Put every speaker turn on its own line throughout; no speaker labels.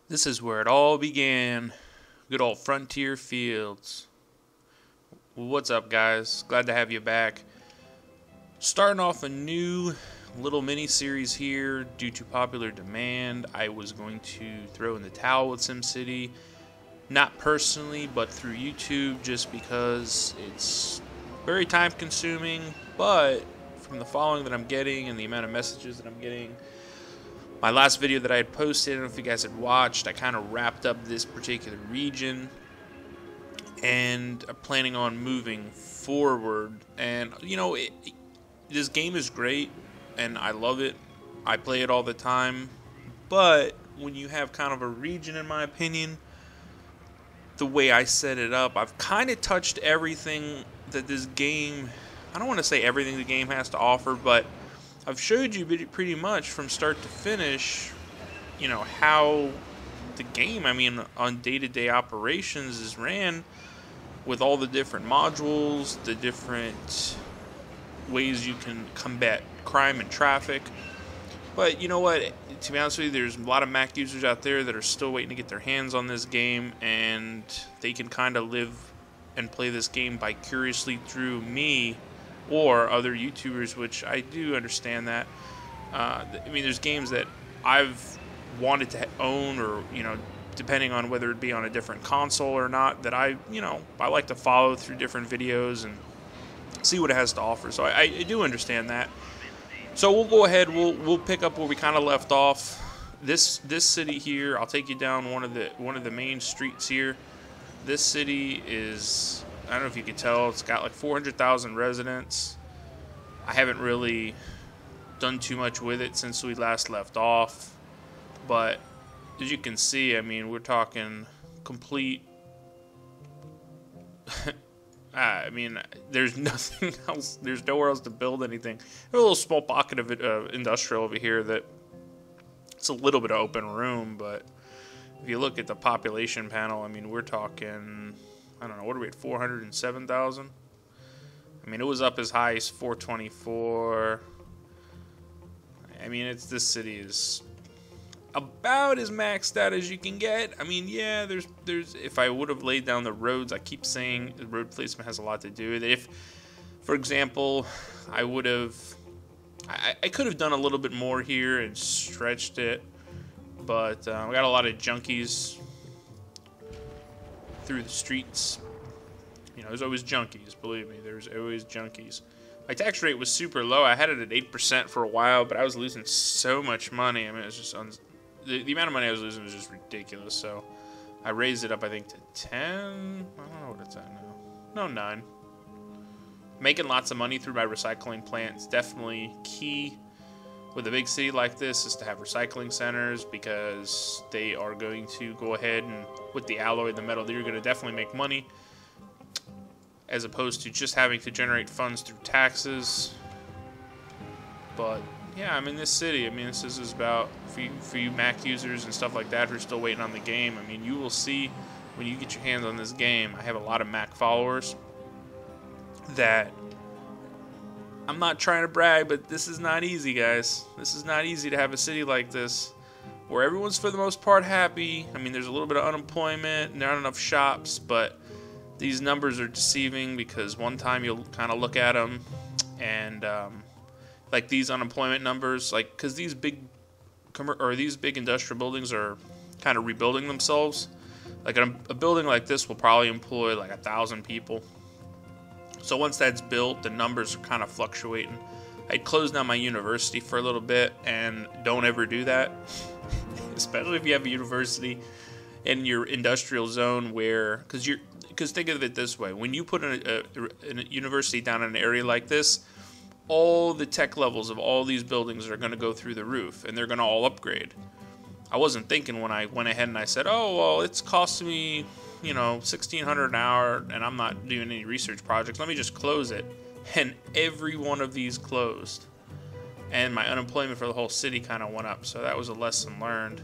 This is where it all began. Good old Frontier Fields. What's up, guys? Glad to have you back. Starting off a new little mini series here due to popular demand. I was going to throw in the towel with SimCity, not personally, but through YouTube, just because it's very time consuming. But from the following that I'm getting and the amount of messages that I'm getting, my last video that I had posted, I don't know if you guys had watched, I kind of wrapped up this particular region, and I'm planning on moving forward. And this game is great and I love it. I play it all the time, but when you have kind of a region, in my opinion, the way I set it up, I've kind of touched everything that this game, I don't want to say everything the game has to offer, but I've showed you pretty much from start to finish, how the game, on day-to-day operations is ran, with all the different modules, the different ways you can combat crime and traffic. But you know what? To be honest with you, there's a lot of Mac users out there that are still waiting to get their hands on this game, and they can kind of live and play this game vicariously through me or other YouTubers, which I do understand that. There's games that I've wanted to own, or depending on whether it be on a different console or not, that I like to follow through different videos and see what it has to offer. So I do understand that. So we'll go ahead. We'll pick up where we kind of left off. This city here, I'll take you down one of the main streets here. This city is, I don't know if you can tell, it's got like 400,000 residents. I haven't really done too much with it since we last left off, but as you can see, we're talking complete. There's nothing else. There's nowhere else to build anything. There's a little small pocket of industrial over here that it's a little bit of open room, but if you look at the population panel, we're talking, I don't know, what are we at, 407,000? It was up as high as 424. This city is about as maxed out as you can get. Yeah, there's if I would have laid down the roads, I keep saying the road placement has a lot to do with it. If, for example, I could have done a little bit more here and stretched it, but we got a lot of junkies through the streets. There's always junkies, believe me, there's always junkies. My tax rate was super low. I had it at 8% for a while, but I was losing so much money. It was just the amount of money I was losing was just ridiculous. So I raised it up, I think, to 10. I don't know what it's at now. No, 9. Making lots of money through my recycling plant is definitely key with a big city like this, is to have recycling centers, because they are going to go ahead and, with the alloy, the metal, you're going to definitely make money, as opposed to just having to generate funds through taxes. But yeah, this city, this is about, for you Mac users and stuff like that who are still waiting on the game, you will see when you get your hands on this game, I have a lot of Mac followers that, I'm not trying to brag, but this is not easy, guys. This is not easy to have a city like this where everyone's for the most part happy. There's a little bit of unemployment, not enough shops, but these numbers are deceiving, because one time you'll kind of look at them and like these unemployment numbers, because these big industrial buildings are kind of rebuilding themselves. Like a building like this will probably employ like 1,000 people. So once that's built, the numbers are kind of fluctuating. I'd close down my university for a little bit, and don't ever do that, especially if you have a university in your industrial zone, because think of it this way: when you put a university down in an area like this, all the tech levels of all these buildings are going to go through the roof, and they're going to all upgrade. I wasn't thinking when I went ahead and I said, oh, well, it's costing me, $1,600 an hour, and I'm not doing any research projects. Let me just close it. And every one of these closed. And my unemployment for the whole city kind of went up. So that was a lesson learned.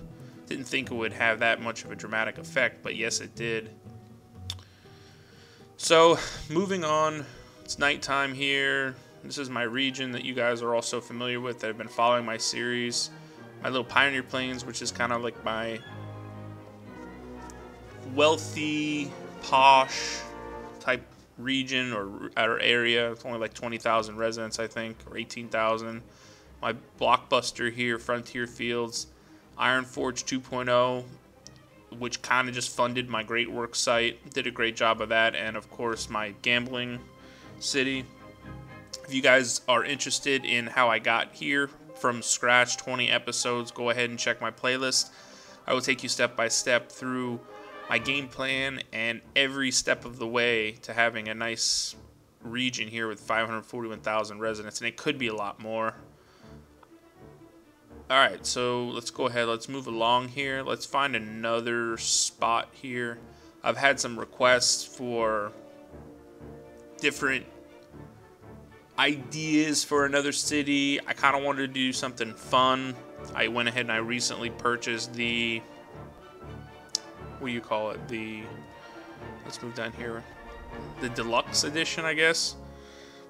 Didn't think it would have that much of a dramatic effect, but yes, it did. So, moving on. It's nighttime here. This is my region that you guys are also familiar with, that have been following my series. My little Pioneer Plains, which is kind of like my wealthy, posh type region or area. It's only like 20,000 residents, I think, or 18,000. My blockbuster here, Frontier Fields, Iron Forge 2.0, which kind of just funded my great work site. Did a great job of that, and of course my gambling city. If you guys are interested in how I got here from scratch, 20 episodes, go ahead and check my playlist. I will take you step by step through my game plan and every step of the way to having a nice region here with 541,000 residents, and it could be a lot more. Alright, so let's go ahead, let's move along here. Let's find another spot here. I've had some requests for different ideas for another city. I kind of wanted to do something fun. I went ahead and I recently purchased the, what do you call it? Let's move down here. The deluxe edition, I guess.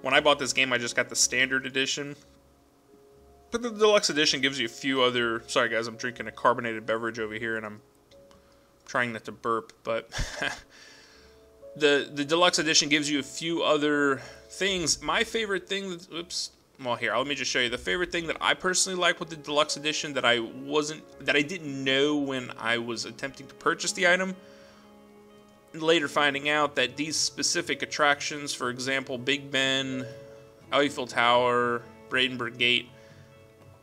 When I bought this game, I just got the standard edition. But the deluxe edition gives you a few other, sorry guys, I'm drinking a carbonated beverage over here and I'm trying not to burp, but the deluxe edition gives you a few other things. My favorite thing, well here, let me just show you. The favorite thing that I personally like with the deluxe edition that I didn't know when I was attempting to purchase the item, later finding out that these specific attractions, for example, Big Ben, Eiffel Tower, Brandenburg Gate,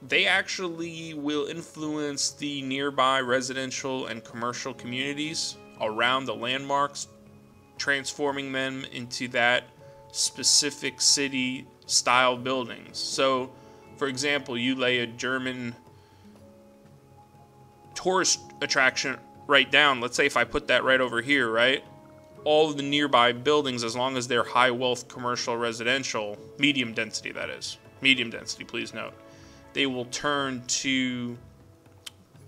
they actually will influence the nearby residential and commercial communities around the landmarks, transforming them into that specific city style buildings. So, for example, you lay a German tourist attraction right down. Let's say if I put that right over here, right? All of the nearby buildings, as long as they're high wealth commercial residential, medium density that is, medium density, please note, they will turn to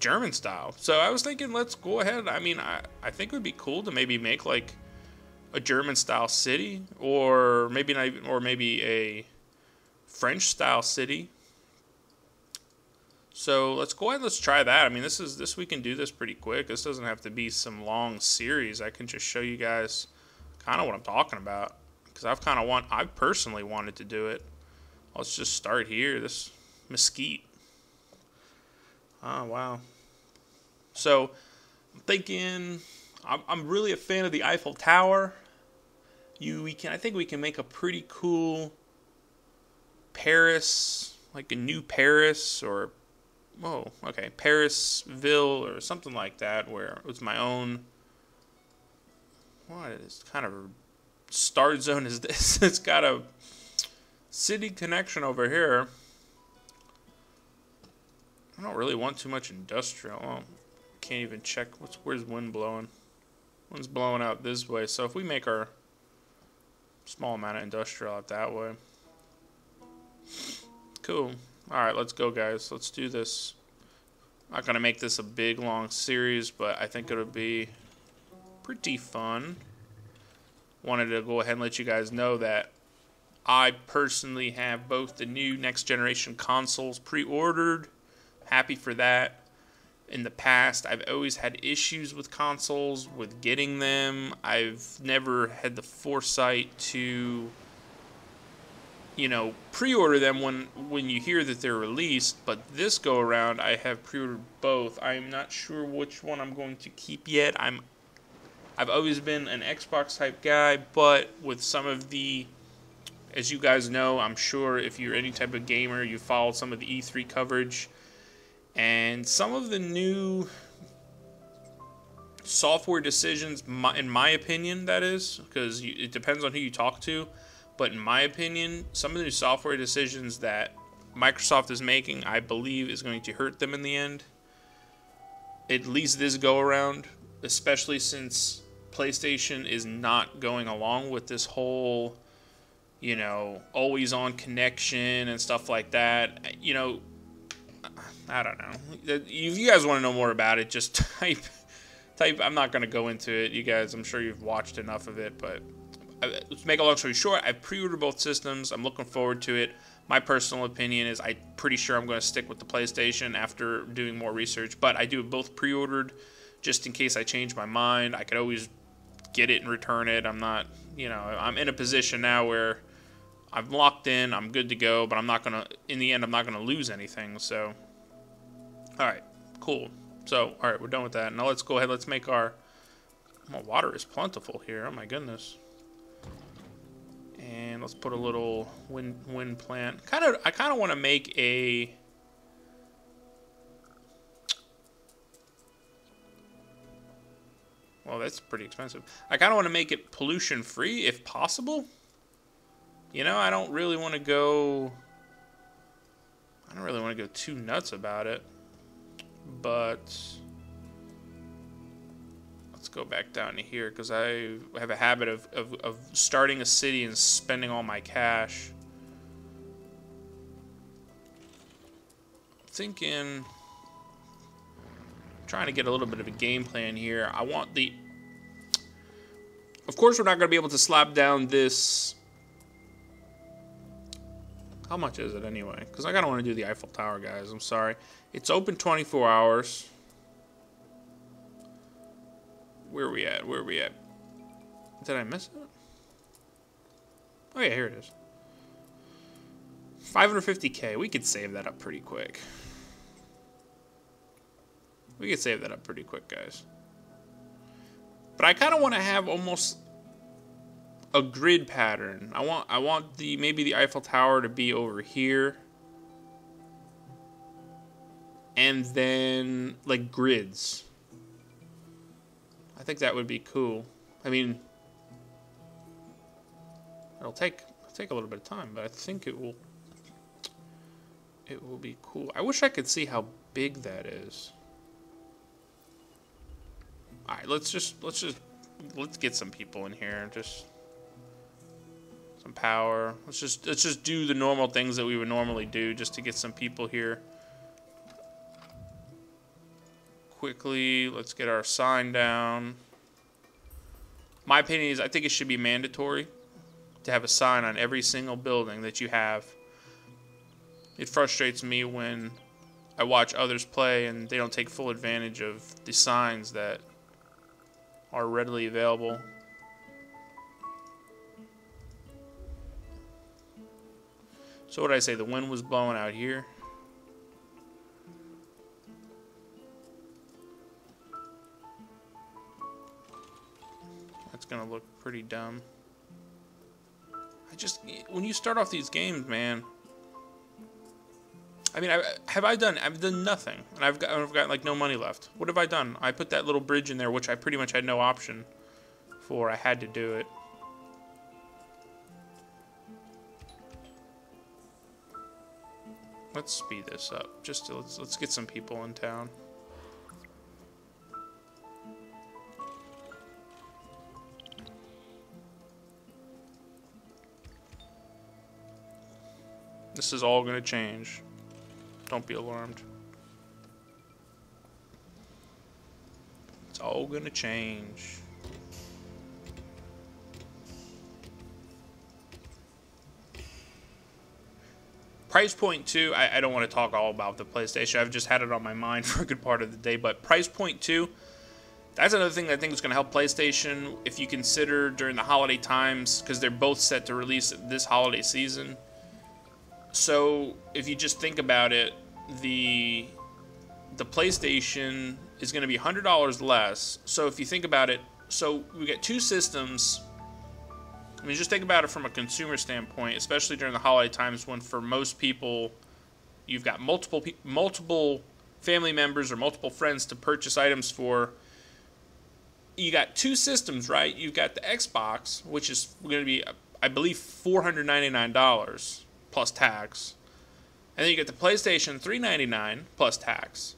German style. So I was thinking, let's go ahead. I mean, I think it would be cool to maybe make like a German style city, or maybe not even, or maybe a French style city. So let's go ahead and let's try that. I mean, this we can do this pretty quick. This doesn't have to be some long series. I can just show you guys kind of what I'm talking about, because I've personally wanted to do it. Let's just start here. This mesquite. Oh wow. So I'm thinking, I'm really a fan of the Eiffel Tower. I think we can make a pretty cool Paris, like a new Paris, or Parisville or something like that, where it's my own. What is kind of a start zone is this? It's got a city connection over here. I don't really want too much industrial. Oh, can't even check. Where's wind blowing? Wind's blowing out this way. So if we make our small amount of industrial out that way. Cool. Alright, let's go, guys. Let's do this. I'm not going to make this a big, long series, but I think it'll be pretty fun. Wanted to go ahead and let you guys know that I personally have both the new next generation consoles pre-ordered. Happy for that. In the past, I've always had issues with consoles, with getting them. I've never had the foresight to, pre-order them when you hear that they're released. But this go around, I have pre-ordered both. I'm not sure which one I'm going to keep yet. I've always been an Xbox type guy, but with some of the, as you guys know, I'm sure if you're any type of gamer, you followed some of the E3 coverage. And some of the new software decisions, in my opinion, that is, because it depends on who you talk to, but in my opinion, some of the new software decisions that Microsoft is making, I believe, is going to hurt them in the end. At least this go around, especially since PlayStation is not going along with this whole, always on connection and stuff like that. I don't know. If you guys want to know more about it, just type. I'm not going to go into it. You guys, I'm sure you've watched enough of it, but let's make a long story short. I pre-ordered both systems. I'm looking forward to it. My personal opinion is I'm pretty sure I'm going to stick with the PlayStation after doing more research, but I do have both pre-ordered. just in case I change my mind. I could always get it and return it. I'm not, you know, I'm in a position now where I'm locked in, I'm good to go, but I'm not going to, in the end, I'm not going to lose anything, so. Alright, cool. So, alright, we're done with that. Now let's go ahead, let's make our, well, water is plentiful here, oh my goodness. And let's put a little wind plant. I kind of want to make a, well, that's pretty expensive. I kind of want to make it pollution free if possible. You know, I don't really want to go too nuts about it. But let's go back down to here because I have a habit of starting a city and spending all my cash. Thinking, trying to get a little bit of a game plan here. I want the, of course we're not going to be able to slap down this. How much is it anyway? Because I kind of want to do the Eiffel Tower, guys. I'm sorry. It's open 24 hours. Where are we at? Where are we at? Did I miss it? Oh yeah, here it is. 550K. We could save that up pretty quick. We could save that up pretty quick, guys. But I kind of want to have almost a grid pattern. I want the maybe the Eiffel Tower to be over here. And then like grids. I think that would be cool. I mean, it'll take a little bit of time, but I think it will be cool. I wish I could see how big that is. All right, let's get some people in here. Just some power. Let's just do the normal things that we would normally do just to get some people here. Quickly, let's get our sign down. My opinion is I think it should be mandatory to have a sign on every single building that you have. It frustrates me when I watch others play and they don't take full advantage of the signs that are readily available. So what did I say? The wind was blowing out here. That's gonna look pretty dumb. When you start off these games, man. I mean, I've done nothing, and I've got like no money left. What have I done? I put that little bridge in there, which I pretty much had no option for. I had to do it. Let's speed this up. Just to, let's get some people in town. This is all going to change. Don't be alarmed. It's all going to change. Price point 2, I don't want to talk all about the PlayStation. I've just had it on my mind for a good part of the day. But price point 2, that's another thing that I think is going to help PlayStation if you consider during the holiday times, because they're both set to release this holiday season. So if you just think about it, the PlayStation is going to be $100 less. So if you think about it, so we get two systems. I mean, just think about it from a consumer standpoint, especially during the holiday times when for most people, you've got multiple family members or multiple friends to purchase items for. You got two systems, right? You've got the Xbox, which is going to be, I believe, $499 plus tax. And then you get the PlayStation $399 plus tax.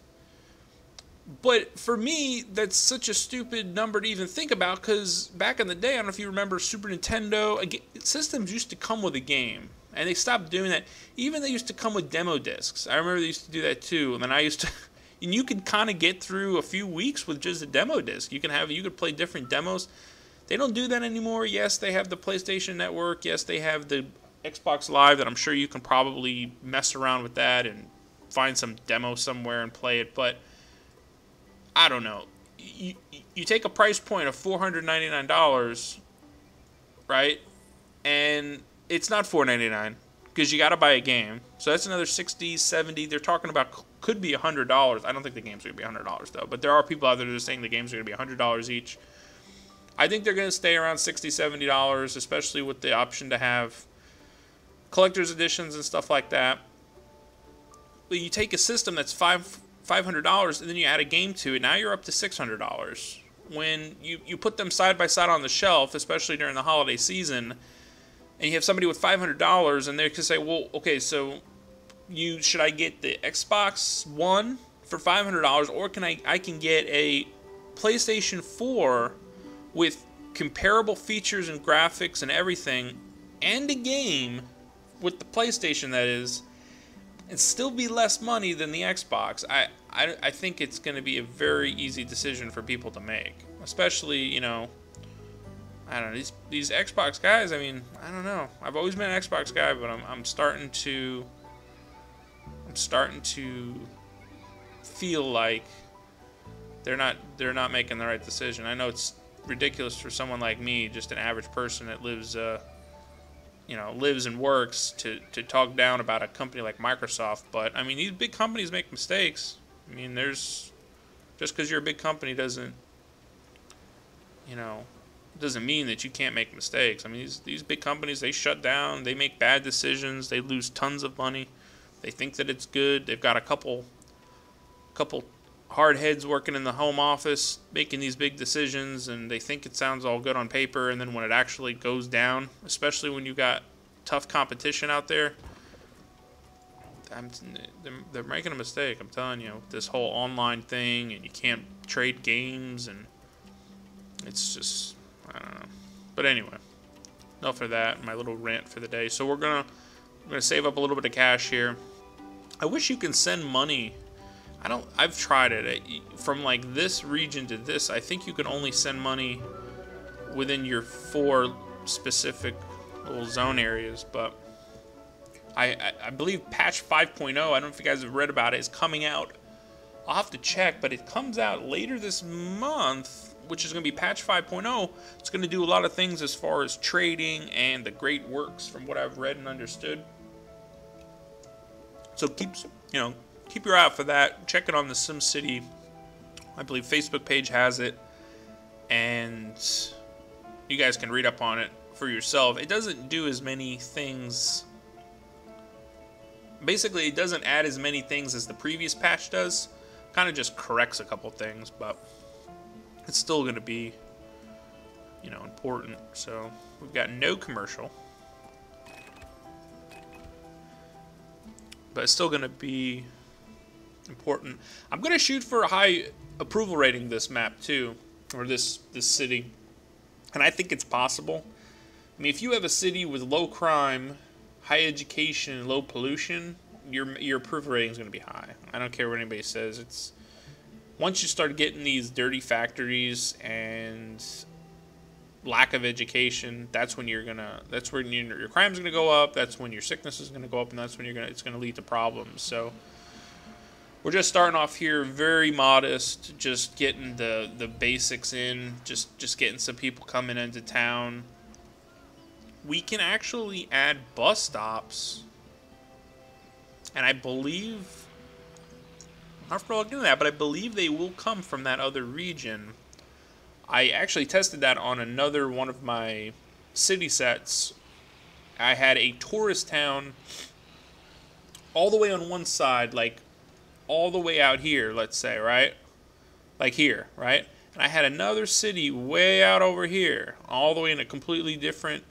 But for me, that's such a stupid number to even think about, because back in the day, I don't know if you remember Super Nintendo, systems used to come with a game, and they stopped doing that. Even they used to come with demo discs. I remember they used to do that too, and then I used to, and you could kind of get through a few weeks with just a demo disc. You could play different demos. They don't do that anymore. Yes, they have the PlayStation Network. Yes, they have the Xbox Live that I'm sure you can probably mess around with that and find some demo somewhere and play it, but I don't know. you take a price point of $499, right? And it's not $499 because you got to buy a game. So that's another 60, 70. They're talking about could be $100. I don't think the games are going to be $100 though. But there are people out there that are saying the games are going to be $100 each. I think they're going to stay around $60, $70, especially with the option to have collector's editions and stuff like that. But you take a system that's $500 and then you add a game to it. Now you're up to $600. When you put them side by side on the shelf, especially during the holiday season, and you have somebody with $500 and they can say, well, okay, so should I get the Xbox One for $500 or I can get a PlayStation 4 with comparable features and graphics and everything and a game with the PlayStation, that is, and still be less money than the Xbox. I think it's going to be a very easy decision for people to make, especially, you know, I don't know, these Xbox guys. I mean, I don't know. I've always been an Xbox guy, but I'm starting to feel like they're not making the right decision. I know it's ridiculous for someone like me, just an average person that lives and works, to talk down about a company like Microsoft. But I mean, these big companies make mistakes. I mean, just because you're a big company doesn't mean that you can't make mistakes. I mean, these big companies, they shut down, they make bad decisions, they lose tons of money. They think that it's good. They've got a couple hard heads working in the home office making these big decisions, and they think it sounds all good on paper, and then when it actually goes down, especially when you got tough competition out there, they're making a mistake. I'm telling you, this whole online thing, and you can't trade games, and it's just, I don't know. But anyway, enough of that. My little rant for the day. So we're gonna save up a little bit of cash here. I wish you can send money. I've tried it. From like this region to this, I think you can only send money within your 4 specific little zone areas. But I believe patch 5.0, I don't know if you guys have read about it, is coming out. I'll have to check, but it comes out later this month, which is going to be patch 5.0. It's going to do a lot of things as far as trading and the great works from what I've read and understood. So keep your eye out for that. Check it on the SimCity, I believe, Facebook page has it, and you guys can read up on it for yourself. It doesn't do as many things. Basically, it doesn't add as many things as the previous patch does. Kind of just corrects a couple things, but it's still going to be, important. So we've got no commercial, but it's still going to be important. I'm going to shoot for a high approval rating this map too, or this city, and I think it's possible. I mean, if you have a city with low crime, high education, and low pollution, your approval rating is going to be high. I don't care what anybody says. It's once you start getting these dirty factories and lack of education, that's when your crime's gonna go up. That's when your sickness is gonna go up, and that's when it's gonna lead to problems. So we're just starting off here, very modest, just getting the basics in, just getting some people coming into town. We can actually add bus stops, and I believe, I have to look into that, but I believe they will come from that other region. I actually tested that on another one of my city sets. I had a tourist town all the way on one side, like all the way out here, let's say, right? Like here, right? And I had another city way out over here, all the way in a completely different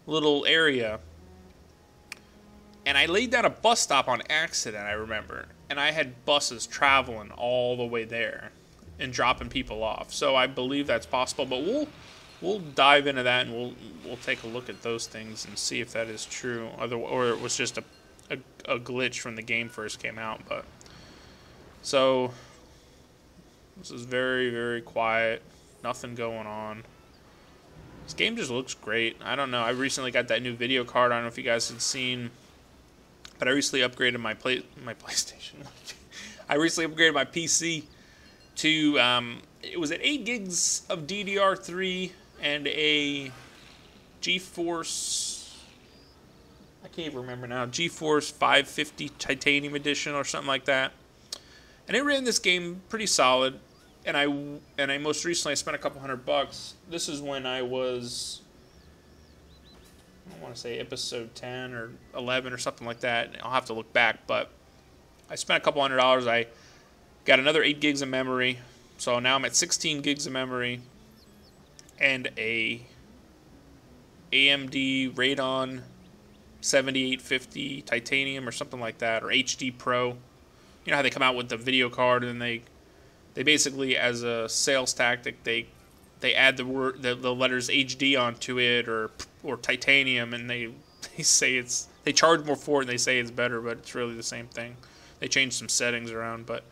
little area. And I laid down a bus stop on accident, I remember. And I had buses traveling all the way there and dropping people off. So I believe that's possible, but we'll dive into that, and we'll take a look at those things and see if that is true, or it was just a glitch from the game first came out. But so this is very, very quiet, nothing going on. This game just looks great. I don't know. I recently got that new video card. I don't know if you guys had seen, but I recently upgraded my PlayStation. I recently upgraded my PC to, it was at 8 gigs of DDR3 and a GeForce, I can't even remember now, GeForce 550 Titanium Edition or something like that. And it ran this game pretty solid. And I most recently I spent a couple $100. This is when I was, I don't want to say episode 10 or 11 or something like that. I'll have to look back, but I spent a couple $100. I got another 8 gigs of memory. So now I'm at 16 gigs of memory and a AMD Radeon 7850 Titanium or something like that, or HD Pro. You know how they come out with the video card and they basically, as a sales tactic, they add the letters HD onto it or titanium, and they say they charge more for it and they say it's better, but it's really the same thing. They change some settings around, but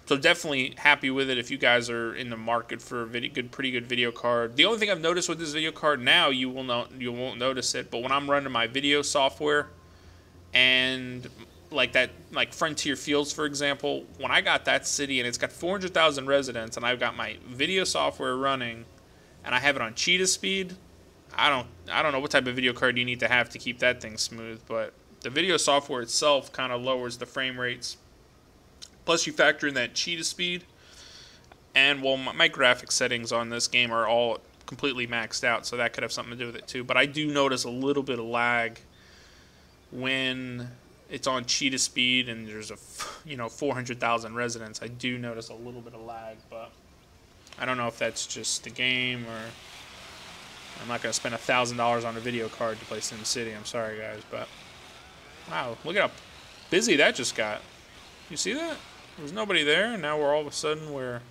so definitely happy with it if you guys are in the market for a pretty good video card. The only thing I've noticed with this video card now, you won't notice it, but when I'm running my video software and like Frontier Fields, for example, when I got that city and it's got 400,000 residents and I've got my video software running and I have it on cheetah speed, I don't know what type of video card you need to have to keep that thing smooth, but the video software itself kind of lowers the frame rates. Plus you factor in that cheetah speed, and well, my graphics settings on this game are all completely maxed out, so that could have something to do with it too. But I do notice a little bit of lag when it's on cheetah speed and there's 400,000 residents. I do notice a little bit of lag, but I don't know if that's just the game or I'm not going to spend $1,000 on a video card to play SimCity. I'm sorry, guys, but wow, look at how busy that just got. You see that? There's nobody there, and now we're all of a sudden where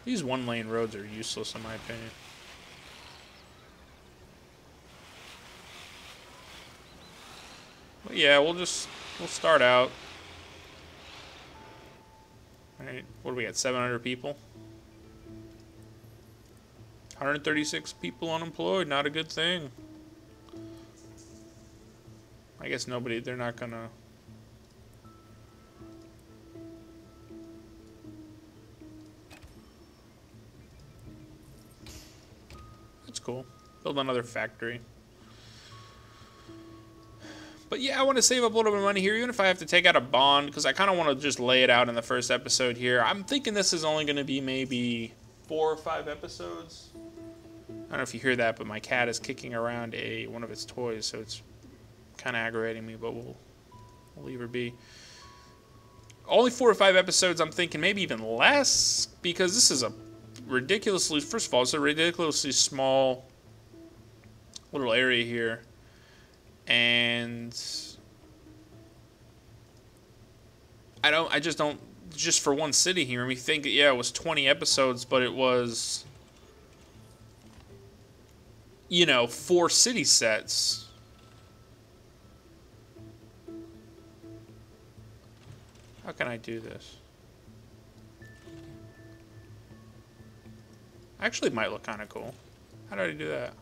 these one-lane roads are useless in my opinion. But yeah, we'll start out. Alright, what do we got? 700 people? 136 people unemployed, not a good thing. I guess they're not gonna... That's cool. Build another factory. But yeah, I want to save up a little bit of money here, even if I have to take out a bond, because I kind of want to just lay it out in the first episode here. I'm thinking this is only going to be maybe 4 or 5 episodes. I don't know if you hear that, but my cat is kicking around one of its toys, so it's kind of aggravating me, but we'll leave her be. Only 4 or 5 episodes, I'm thinking maybe even less, because this is first of all, it's a ridiculously small little area here. And just for one city here, we think, yeah, it was 20 episodes, but it was, 4 city sets. How can I do this? Actually, it might look kind of cool. How did I do that?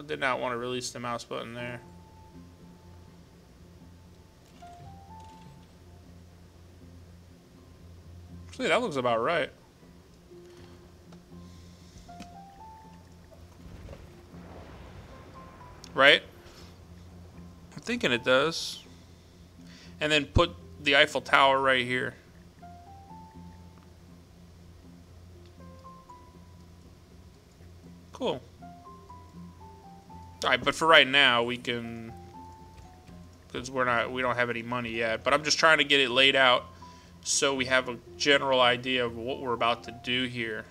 Did not want to release the mouse button there. Actually, that looks about right. Right? I'm thinking it does. And then put the Eiffel Tower right here. Cool. Alright, but for right now, we can... Because we don't have any money yet. But I'm just trying to get it laid out so we have a general idea of what we're about to do here.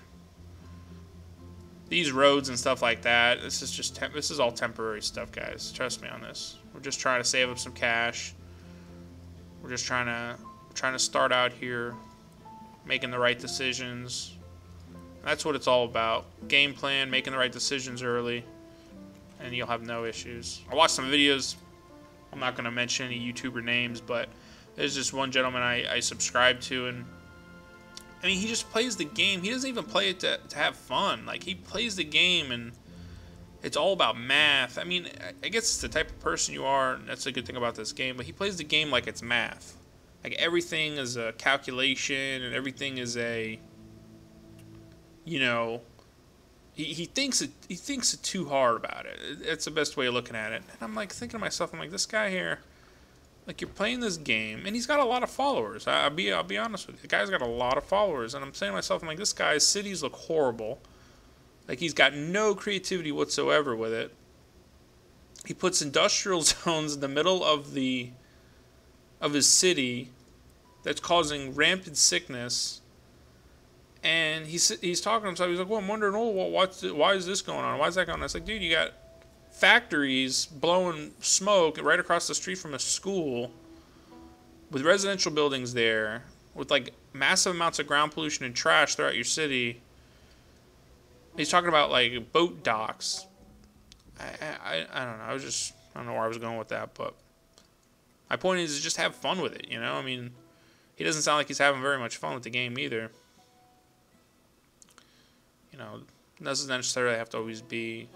These roads and stuff like that, this is all temporary stuff, guys. Trust me on this. We're just trying to save up some cash. We're just trying to start out here, making the right decisions. That's what it's all about. Game plan, making the right decisions early, and you'll have no issues. I watched some videos. I'm not going to mention any YouTuber names, but there's this one gentleman I subscribe to, and I mean, he just plays the game. He doesn't even play it to have fun. Like, he plays the game and it's all about math. I mean, I guess it's the type of person you are, and that's a good thing about this game, but he plays the game like it's math. Like, everything is a calculation, and everything is a, you know, he thinks it too hard about it. That's the best way of looking at it. And I'm like thinking to myself, I'm like, this guy here, like, you're playing this game, and he's got a lot of followers. I'll be honest with you. The guy's got a lot of followers, and I'm saying to myself, I'm like, this guy's cities look horrible. Like, he's got no creativity whatsoever with it. He puts industrial zones in the middle of his city that's causing rampant sickness. And he's talking to himself. He's like, well, I'm wondering, why is this going on? Why is that going on? It's like, dude, you got factories blowing smoke right across the street from a school with residential buildings there, with, like, massive amounts of ground pollution and trash throughout your city. He's talking about, like, boat docks. I don't know. I don't know where I was going with that, but my point is just have fun with it, you know? I mean, he doesn't sound like he's having very much fun with the game either. You know, it doesn't necessarily have to always be,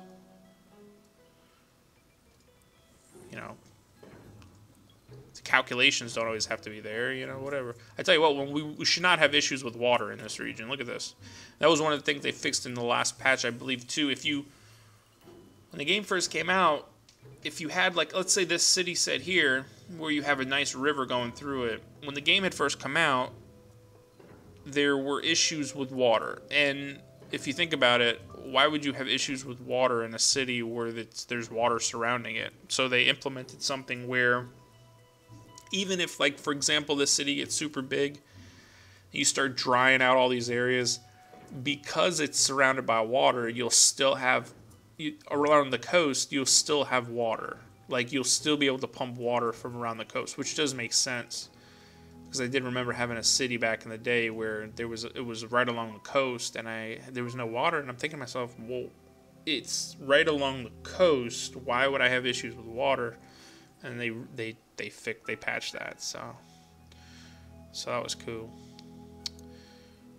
you know, the calculations don't always have to be there, you know, whatever. I tell you what, we should not have issues with water in this region. Look at this. That was one of the things they fixed in the last patch, I believe, too. When the game first came out, if you had, like, let's say this city set here, where you have a nice river going through it, when the game had first come out, there were issues with water. And if you think about it, why would you have issues with water in a city where there's water surrounding it? So they implemented something where even if, like, for example, this city gets super big, you start drying out all these areas, because it's surrounded by water, you'll still have, around the coast, you'll still have water. Like, you'll still be able to pump water from around the coast, which does make sense. Because I did remember having a city back in the day where it was right along the coast, and there was no water, and I'm thinking to myself, well, it's right along the coast. Why would I have issues with water? And they patched that, so that was cool.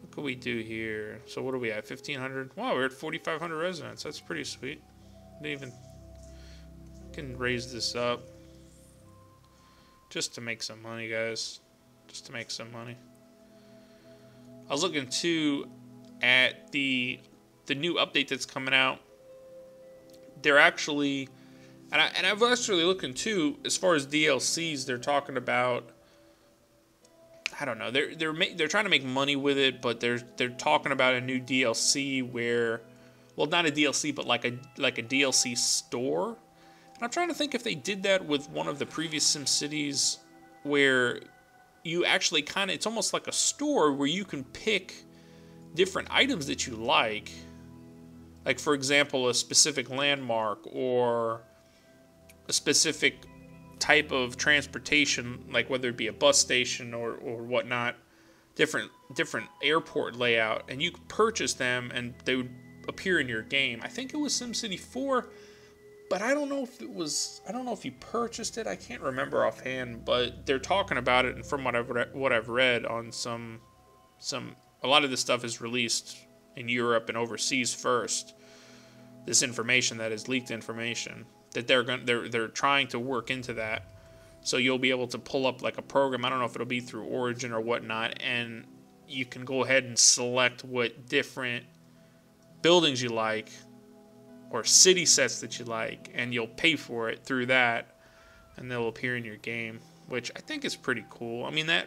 What could we do here? So what are we at? 1,500. Wow, we're at 4,500 residents. That's pretty sweet. Can raise this up just to make some money, guys. Just to make some money. I was looking too at the new update that's coming out. They're actually, and I've actually looking too, as far as DLCs. They're talking about, I don't know. They're trying to make money with it, but they're talking about a new DLC where, well, not a DLC, but like a DLC store. And I'm trying to think if they did that with one of the previous SimCities, where you actually it's almost like a store where you can pick different items that you like. Like, for example, a specific landmark or a specific type of transportation, like whether it be a bus station or whatnot, different airport layout, and you could purchase them and they would appear in your game. I think it was SimCity 4, but I don't know if you purchased it. I can't remember offhand, but they're talking about it, and from what I've read on a lot of this stuff is released in Europe and overseas first. This information that is leaked information that they're trying to work into that, so you'll be able to pull up like a program. I don't know if it'll be through Origin or whatnot, and you can go ahead and select what different buildings you like or city sets that you like, and you'll pay for it through that, and they'll appear in your game, which I think is pretty cool. I mean, the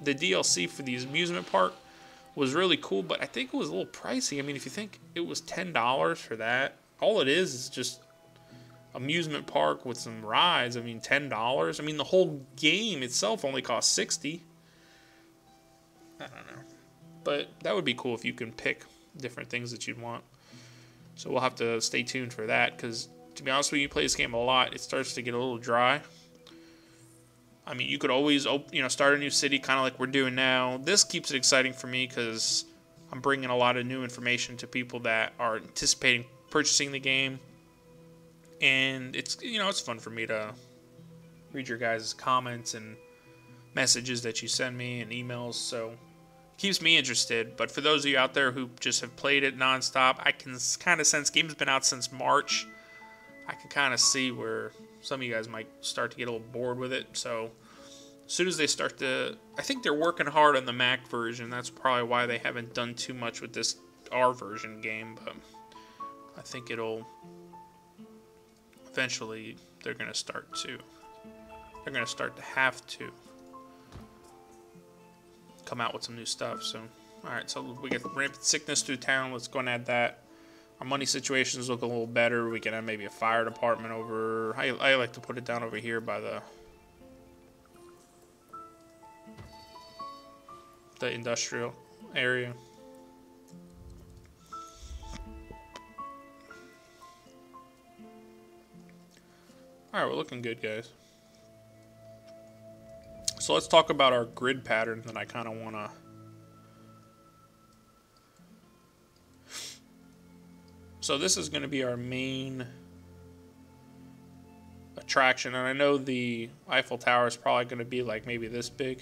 DLC for the amusement park was really cool, but I think it was a little pricey. I mean, if you think it was $10 for that, all it is just amusement park with some rides. I mean, $10. I mean, the whole game itself only costs $60. I don't know, but that would be cool if you can pick different things that you'd want. So we'll have to stay tuned for that, because to be honest with you, you play this game a lot, it starts to get a little dry. I mean, you could always start a new city, kind of like we're doing now. This keeps it exciting for me because I'm bringing a lot of new information to people that are anticipating purchasing the game, and it's fun for me to read your guys' comments and messages that you send me and emails. So keeps me interested. But for those of you out there who just have played it nonstop, I can kind of sense game's been out since March. I can kind of see where some of you guys might start to get a little bored with it. So as soon as they start to, I think they're working hard on the Mac version. That's probably why they haven't done too much with this R version game. But I think it'll eventually. They're gonna start to. They're gonna start to have to come out with some new stuff. So, all right. So we get rampant sickness through town. Let's go and add that. Our money situations look a little better. We can have maybe a fire department over. I like to put it down over here by the industrial area. Alright, we're looking good, guys. So let's talk about our grid pattern that I kind of want to... So this is going to be our main attraction. And I know the Eiffel Tower is probably going to be like maybe this big.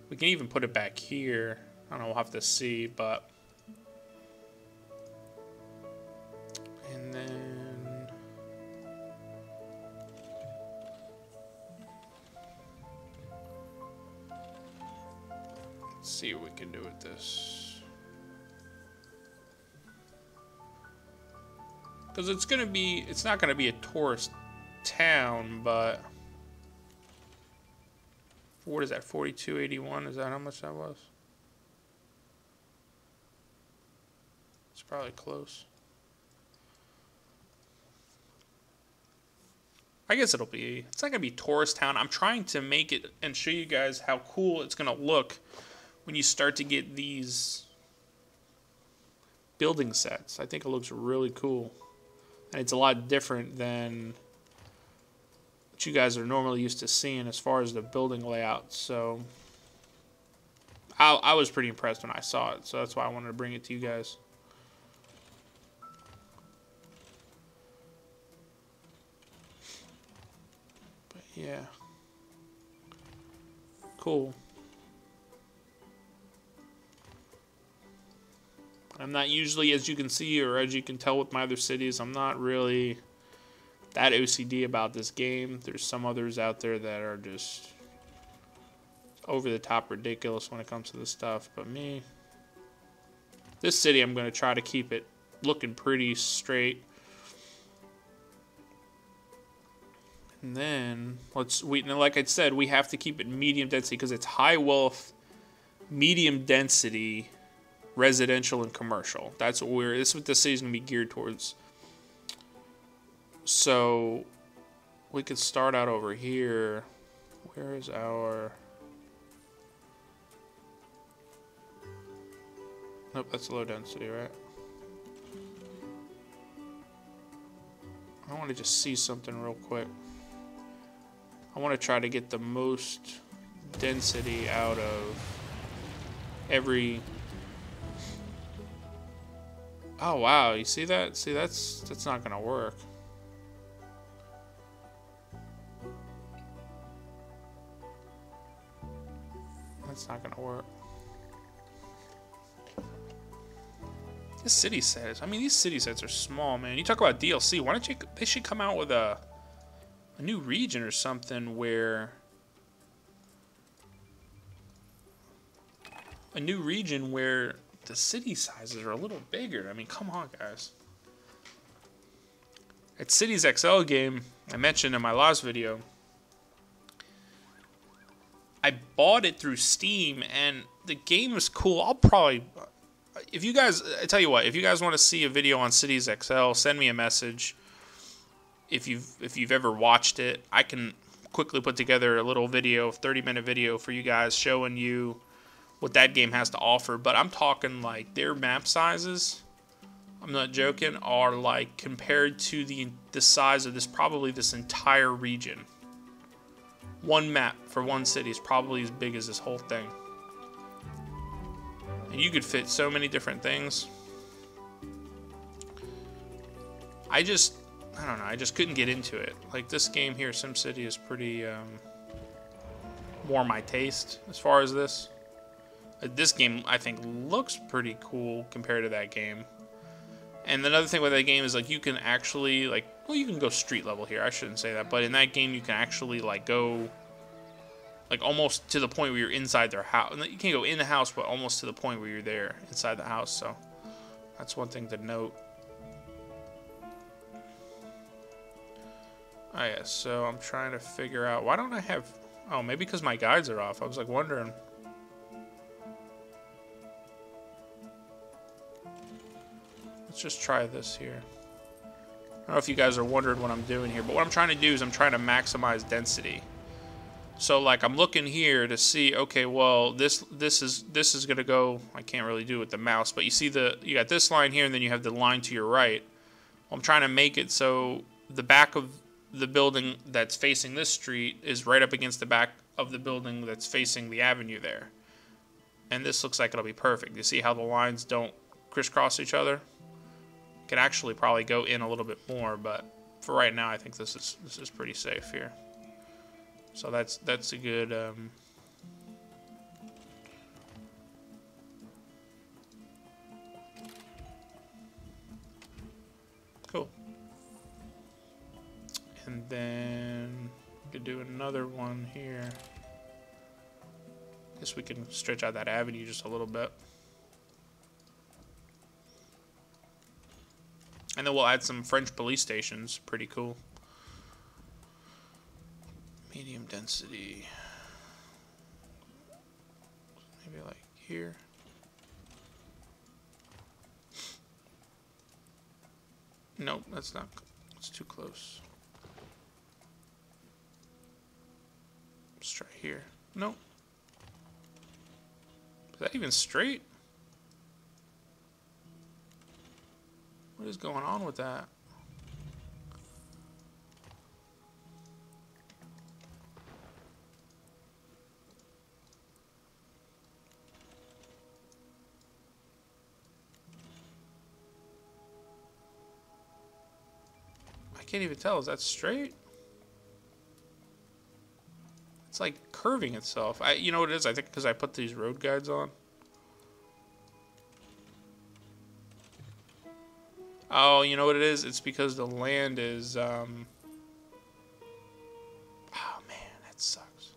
We can even put it back here. I don't know, we'll have to see, but... And then... Let's see what we can do with this. Because it's going to be... It's not going to be a tourist town, but... What is that, 4281? Is that how much that was? It's probably close. I guess it'll be... It's not going to be tourist town. I'm trying to make it and show you guys how cool it's going to look when you start to get these building sets. I think it looks really cool. And it's a lot different than what you guys are normally used to seeing as far as the building layout. So I was pretty impressed when I saw it. So that's why I wanted to bring it to you guys. But yeah. Cool. I'm not usually, as you can see, or as you can tell with my other cities, I'm not really that OCD about this game. There's some others out there that are just over the top ridiculous when it comes to this stuff. But me, this city, I'm going to try to keep it looking pretty straight. And then, like I said, we have to keep it medium density because it's high wealth, medium density, residential and commercial. That's what this is what the city's gonna be geared towards. So we could start out over here. Where is our... Nope, that's low density, right? I want to just see something real quick. I want to try to get the most density out of every... Oh wow, you see that? See, that's not gonna work. That's not gonna work. This city sets, I mean, these city sets are small, man. You talk about DLC, why don't you, they should come out with a new region or something where... A new region where the city sizes are a little bigger. I mean, come on, guys. At Cities XL game, I mentioned in my last video, I bought it through Steam, and the game is cool. I'll probably... If you guys... I tell you what, if you guys want to see a video on Cities XL, send me a message. If you've ever watched it, I can quickly put together a little video, 30-minute video for you guys showing you what that game has to offer. But I'm talking like their map sizes, I'm not joking, are like compared to the size of this entire region. One map for one city is probably as big as this whole thing. And you could fit so many different things. I don't know, I just couldn't get into it. Like this game here, SimCity, is pretty more my taste as far as this. This game, I think, looks pretty cool compared to that game. And another thing with that game is, like, you can actually, like, well, you can go street level here. I shouldn't say that. But in that game, you can actually, like, go, like, almost to the point where you're inside their house. You can't go in the house, but almost to the point where you're there inside the house. So that's one thing to note. Oh, yeah, so I'm trying to figure out, why don't I have, oh, maybe because my guides are off. I was, like, wondering. Let's just try this here. I don't know if you guys are wondering what I'm doing here, but what I'm trying to do is I'm trying to maximize density. So, like, I'm looking here to see, okay, well, this is gonna go, I can't really do it with the mouse, but you see you got this line here, and then you have the line to your right. Well, I'm trying to make it so the back of the building that's facing this street is right up against the back of the building that's facing the avenue there. And this looks like it'll be perfect. You see how the lines don't crisscross each other? Can actually probably go in a little bit more, but for right now, I think this is pretty safe here. So that's a good. Cool. And then we could do another one here. Guess we can stretch out that avenue just a little bit. And then we'll add some French police stations. Pretty cool. Medium density. Maybe like here. Nope, that's not. It's too close. Let's try here. Nope. Is that even straight? What is going on with that? I can't even tell. Is that straight? It's like curving itself. You know what it is? I think because I put these road guides on. Oh, you know what it is? It's because the land is, oh, man, that sucks.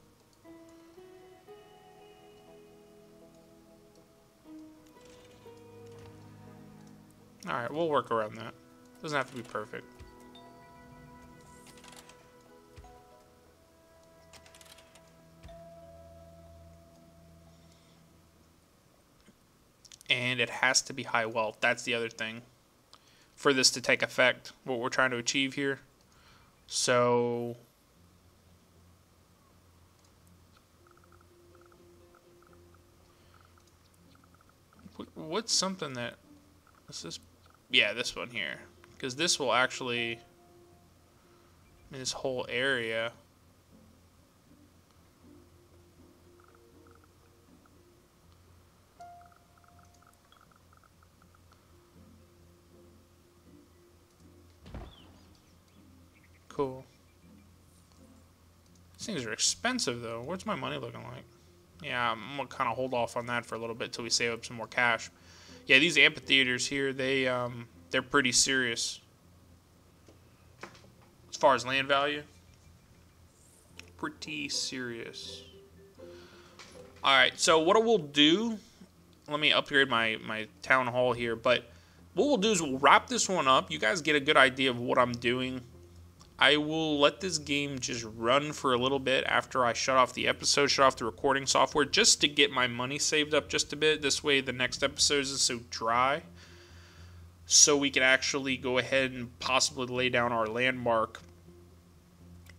Alright, we'll work around that. Doesn't have to be perfect. And it has to be high wealth. That's the other thing. For this to take effect, what we're trying to achieve here. So what's something that is this? Yeah, this one here, because this will actually, I mean, this whole area. Cool. These things are expensive, though. What's my money looking like? Yeah, I'm gonna kind of hold off on that for a little bit till we save up some more cash. Yeah, these amphitheaters here, they're pretty serious as far as land value. Pretty serious. All right, so what we'll do, let me upgrade my town hall here, but what we'll do is we'll wrap this one up. You guys get a good idea of what I'm doing. I will let this game just run for a little bit after I shut off the episode, shut off the recording software, just to get my money saved up just a bit. This way the next episode isn't so dry. So we can actually go ahead and possibly lay down our landmark.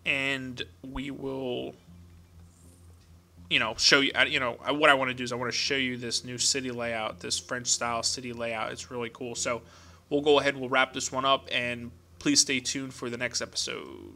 And we will, show you, what I want to do is I want to show you this new city layout, this French style city layout. It's really cool. So we'll go ahead and we'll wrap this one up, and please stay tuned for the next episode.